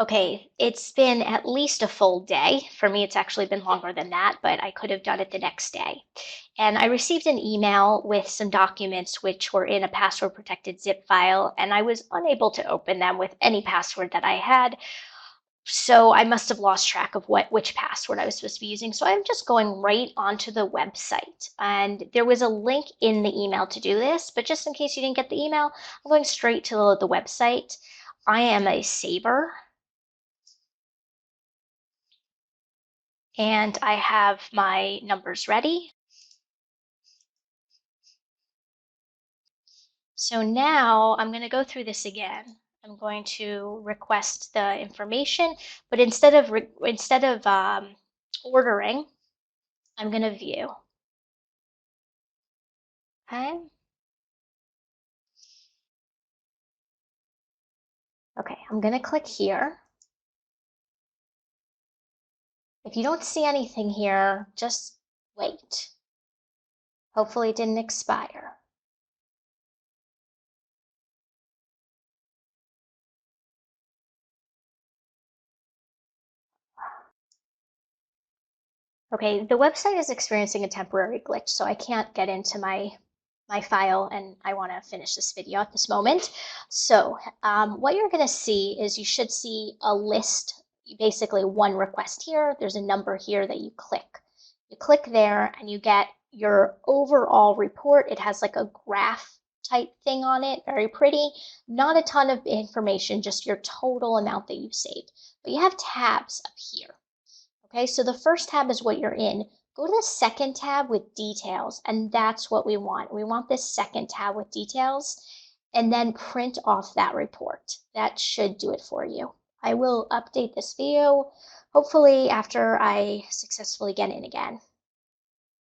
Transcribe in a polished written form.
Okay, it's been at least a full day. For me, it's actually been longer than that, but I could have done it the next day. And I received an email with some documents which were in a password protected zip file, and I was unable to open them with any password that I had. So I must have lost track of which password I was supposed to be using. So I'm just going right onto the website. And there was a link in the email to do this, but just in case you didn't get the email, I'm going straight to the website. I am a saver, and I have my numbers ready. So now I'm going to go through this again. I'm going to request the information, but instead of ordering, I'm going to view. Okay. Okay, I'm going to click here. If you don't see anything here, just wait. Hopefully it didn't expire. Okay, the website is experiencing a temporary glitch, so I can't get into my file, and I want to finish this video at this moment. So what you're going to see is you should see a list, basically one request here. There's a number here that you click. You click there and you get your overall report. It has like a graph type thing on it, very pretty. Not a ton of information, just your total amount that you've saved. But you have tabs up here. Okay, so the first tab is what you're in. Go to the second tab with details, and that's what we want. We want this second tab with details, and then print off that report. That should do it for you. I will update this video, hopefully after I successfully get in again.